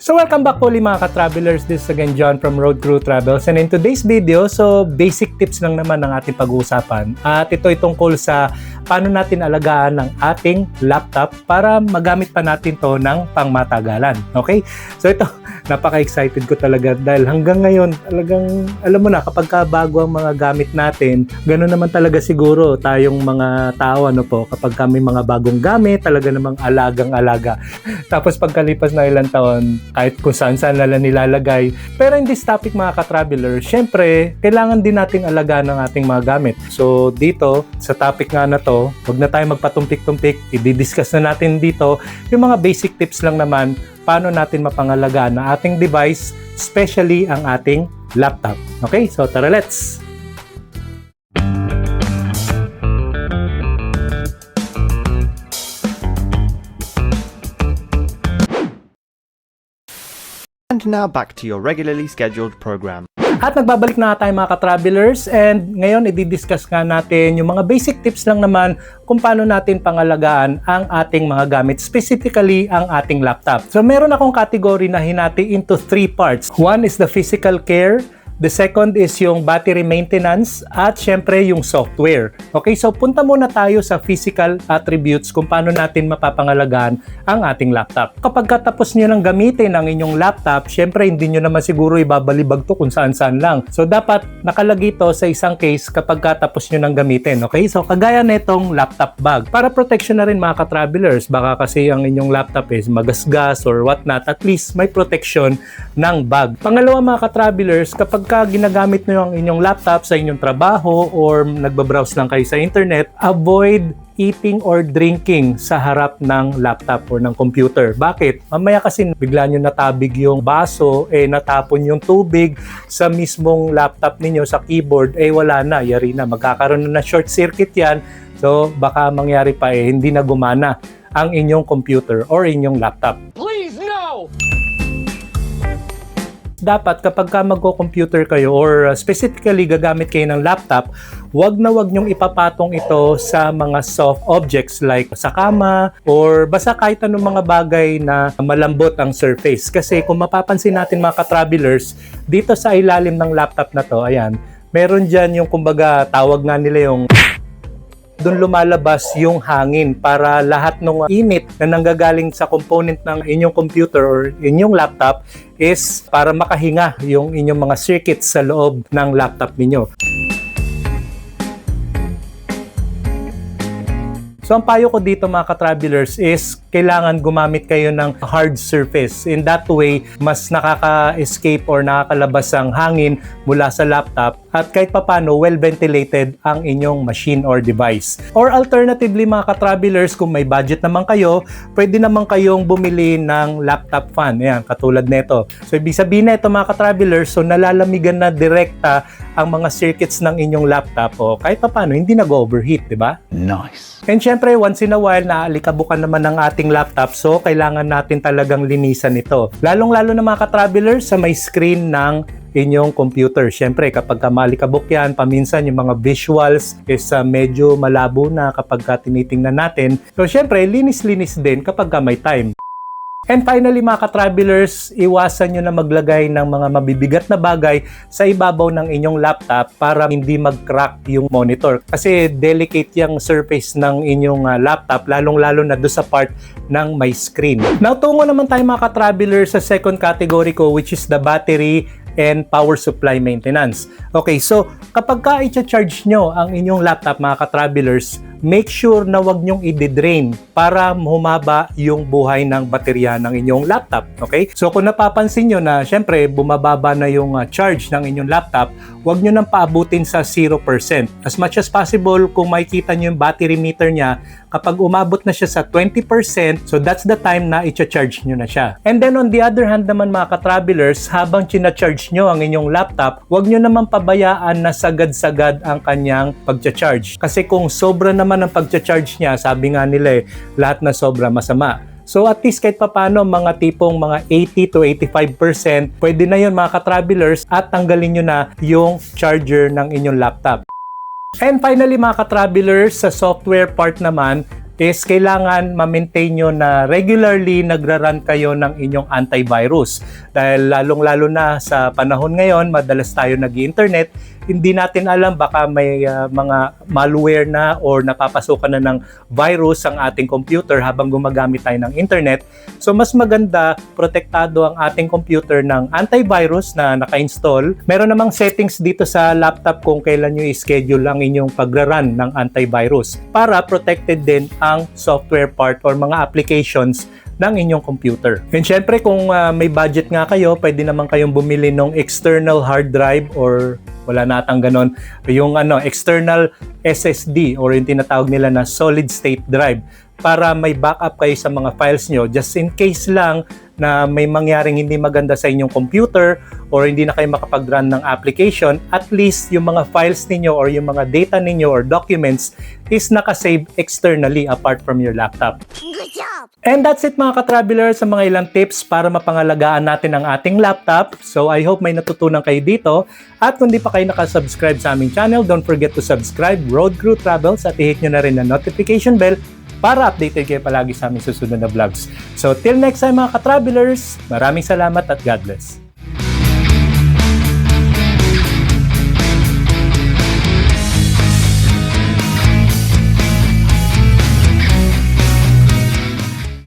So welcome back po ulit mga ka-travelers. This is again John from Road Crew Travels, and in today's video, basic tips lang naman ang ating pag-uusapan. At ito ay tungkol sa paano natin alagaan ang ating laptop para magamit pa natin to ng pangmatagalan. Okay? So ito, napaka-excited ko talaga dahil hanggang ngayon, talagang alam mo na, kapag bago ang mga gamit natin, gano'n naman talaga siguro tayong mga tao, ano po, kapag kami mga bagong gamit, talaga namang alagang-alaga. Tapos pagkalipas na ilang taon, kahit kung saan-saan nila nilalagay. Pero in this topic mga ka-traveler, syempre, kailangan din nating alagaan ng ating mga gamit. So dito, sa topic nga na to, huwag na tayo magpatumpik-tumpik, i-discuss na natin dito yung mga basic tips lang naman paano natin mapangalagaan ang ating device, especially ang ating laptop. Okay, so tara, let's! And now back to your regularly scheduled program. At nagbabalik na tayo mga ka-travelers, and ngayon i-discuss nga natin yung mga basic tips lang naman kung paano natin pangalagaan ang ating mga gamit, specifically ang ating laptop. So meron akong category na hinati into 3 parts. One is the physical care, the second is yung battery maintenance, at syempre yung software. Okay, so punta muna tayo sa physical attributes kung paano natin mapapangalagaan ang ating laptop. Kapag katapos nyo nang gamitin ang inyong laptop, syempre hindi nyo naman siguro ibabalibag to kung saan-saan lang. So dapat nakalagay to sa isang case kapag katapos nyo nang gamitin. Okay, so kagaya netong laptop bag. Para protection na rin mga ka-travelers, baka kasi ang inyong laptop is magasgas or whatnot, at least may protection ng bag. Pangalawa mga ka-travelers, kapag ginagamit nyo ang inyong laptop sa inyong trabaho or nagbabrowse lang kayo sa internet, avoid eating or drinking sa harap ng laptop or ng computer. Bakit? Mamaya kasi bigla nyo natabig yung baso, natapon yung tubig sa mismong laptop ninyo, sa keyboard, wala na, yari na, magkakaroon na short circuit yan. So baka mangyari pa hindi na gumana ang inyong computer or inyong laptop. Please, no! Dapat kapag magko-computer kayo or specifically gagamit kayo ng laptop, wag nyong ipapatong ito sa mga soft objects like sa kama or basta kahit anong mga bagay na malambot ang surface. Kasi kung mapapansin natin mga ka-travelers, dito sa ilalim ng laptop na to, ayan, meron dyan yung kumbaga tawag nga nila yung doon lumalabas yung hangin para lahat ng init na nanggagaling sa component ng inyong computer or inyong laptop is para makahinga yung inyong mga circuits sa loob ng laptop ninyo. So ang payo ko dito mga ka-travelers is kailangan gumamit kayo ng hard surface. In that way, mas nakaka-escape or nakakalabas ang hangin mula sa laptop at kahit papano well-ventilated ang inyong machine or device. Or alternatively mga ka-travelers, kung may budget naman kayo, pwede naman kayong bumili ng laptop fan. Ayan, katulad nito. So ibig sabihin na ito mga ka-travelers, so nalalamigan na direkta ang mga circuits ng inyong laptop o kahit papano hindi nag-overheat, di ba? Nice. And syempre, once in a while, naalikabukan naman ng ating laptop, so kailangan natin talagang linisan ito. Lalong-lalo na mga ka-travelers sa may screen ng inyong computer. Syempre, kapag maalikabok yan, paminsan yung mga visuals is medyo malabo na kapag tinitingnan natin. So syempre, linis-linis din kapag may time. And finally mga ka-travelers, iwasan nyo na maglagay ng mga mabibigat na bagay sa ibabaw ng inyong laptop para hindi mag-crack yung monitor. Kasi delicate yung surface ng inyong laptop, lalong-lalo na doon sa part ng may screen. Now, tungo naman tayo mga ka-travelers sa second category ko, which is the battery and power supply maintenance. Okay, so kapag i-charge nyo ang inyong laptop mga ka-travelers, make sure na wag nyong i-drain para humaba yung buhay ng baterya ng inyong laptop. Okay? So kung napapansin nyo na syempre bumababa na yung charge ng inyong laptop, wag nyo nang paabutin sa 0%. As much as possible, kung makikita nyo yung battery meter niya, kapag umabot na siya sa 20%, so that's the time na i-charge nyo na siya. And then on the other hand naman mga ka-travelers, habang china-charge nyo ang inyong laptop, wag nyo naman pabayaan na sagad-sagad ang kanyang pag-charge. Kasi kung sobra naman ang pag-charge niya, sabi nga nila lahat na sobra masama. So at least kahit papano mga tipong mga 80 to 85%, pwede na yun mga ka-travelers at tanggalin nyo na yung charger ng inyong laptop. And finally mga ka-travelers, sa software part naman, is kailangan ma-maintain nyo na regularly nagra-run kayo ng inyong antivirus. Dahil lalong-lalo na sa panahon ngayon, madalas tayo nag-internet, hindi natin alam baka may mga malware na or napapasukan na ng virus ang ating computer habang gumagamit tayo ng internet. So mas maganda protektado ang ating computer ng antivirus na naka-install. Meron namang settings dito sa laptop kung kailan nyo i-schedule ang inyong pagra-run ng antivirus para protected din ang software part or mga applications ng inyong computer. And syempre kung may budget nga kayo, pwede naman kayong bumili ng external hard drive or wala natang ganon, yung external SSD or yung tinatawag nila na solid state drive para may backup kayo sa mga files nyo just in case lang na may mangyaring hindi maganda sa inyong computer or hindi na kayo makapag-run ng application, at least yung mga files ninyo or yung mga data ninyo or documents is nakasave externally apart from your laptop. Good job! And that's it mga ka-traveler sa mga ilang tips para mapangalagaan natin ang ating laptop. So I hope may natutunan kayo dito. At kung di pa kayo nakasubscribe sa aming channel, don't forget to subscribe Road Crew Travels at i-hit nyo na rin ang notification bell para updated kayo palagi sa aming susunod na vlogs. So till next time mga ka-travelers, maraming salamat at God bless.